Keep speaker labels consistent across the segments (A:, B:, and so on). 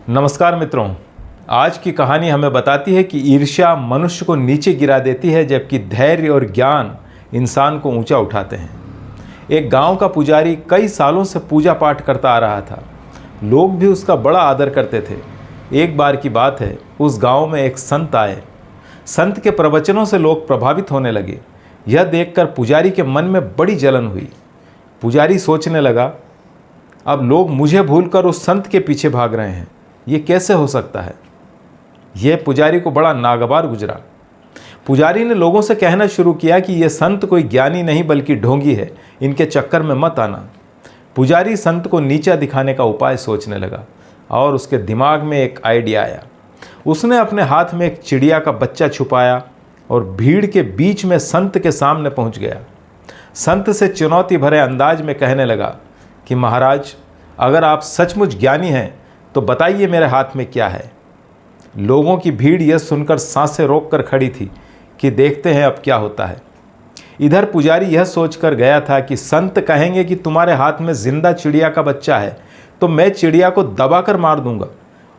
A: नमस्कार मित्रों, आज की कहानी हमें बताती है कि ईर्ष्या मनुष्य को नीचे गिरा देती है, जबकि धैर्य और ज्ञान इंसान को ऊंचा उठाते हैं। एक गांव का पुजारी कई सालों से पूजा पाठ करता आ रहा था। लोग भी उसका बड़ा आदर करते थे। एक बार की बात है, उस गांव में एक संत आए। संत के प्रवचनों से लोग प्रभावित होने लगे। यह देखकर पुजारी के मन में बड़ी जलन हुई। पुजारी सोचने लगा, अब लोग मुझे भूलकर उस संत के पीछे भाग रहे हैं, ये कैसे हो सकता है। यह पुजारी को बड़ा नागवार गुजरा। पुजारी ने लोगों से कहना शुरू किया कि यह संत कोई ज्ञानी नहीं बल्कि ढोंगी है, इनके चक्कर में मत आना। पुजारी संत को नीचा दिखाने का उपाय सोचने लगा और उसके दिमाग में एक आइडिया आया। उसने अपने हाथ में एक चिड़िया का बच्चा छुपाया और भीड़ के बीच में संत के सामने पहुंच गया। संत से चुनौती भरे अंदाज में कहने लगा कि महाराज, अगर आप सचमुच ज्ञानी हैं तो बताइए मेरे हाथ में क्या है। लोगों की भीड़ यह सुनकर सांसें रोककर खड़ी थी कि देखते हैं अब क्या होता है। इधर पुजारी यह सोचकर गया था कि संत कहेंगे कि तुम्हारे हाथ में जिंदा चिड़िया का बच्चा है तो मैं चिड़िया को दबाकर मार दूंगा,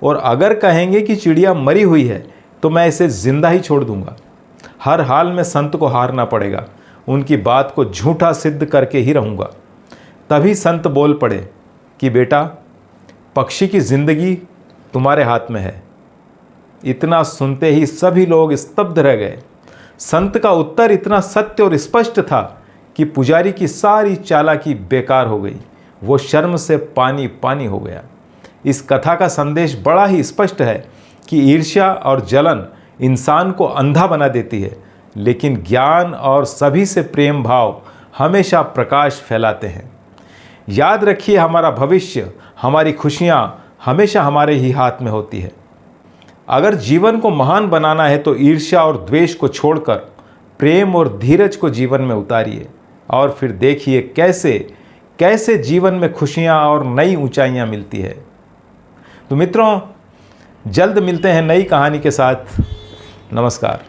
A: और अगर कहेंगे कि चिड़िया मरी हुई है तो मैं इसे जिंदा ही छोड़ दूंगा। हर हाल में संत को हारना पड़ेगा, उनकी बात को झूठा सिद्ध करके ही रहूंगा। तभी संत बोल पड़े कि बेटा, पक्षी की जिंदगी तुम्हारे हाथ में है। इतना सुनते ही सभी लोग स्तब्ध रह गए। संत का उत्तर इतना सत्य और स्पष्ट था कि पुजारी की सारी चालाकी बेकार हो गई। वो शर्म से पानी पानी हो गया। इस कथा का संदेश बड़ा ही स्पष्ट है कि ईर्ष्या और जलन इंसान को अंधा बना देती है, लेकिन ज्ञान और सभी से प्रेम भाव हमेशा प्रकाश फैलाते हैं। याद रखिए, हमारा भविष्य, हमारी खुशियाँ हमेशा हमारे ही हाथ में होती है। अगर जीवन को महान बनाना है तो ईर्ष्या और द्वेष को छोड़कर प्रेम और धीरज को जीवन में उतारिए, और फिर देखिए कैसे कैसे जीवन में खुशियाँ और नई ऊंचाइयाँ मिलती है। तो मित्रों, जल्द मिलते हैं नई कहानी के साथ। नमस्कार।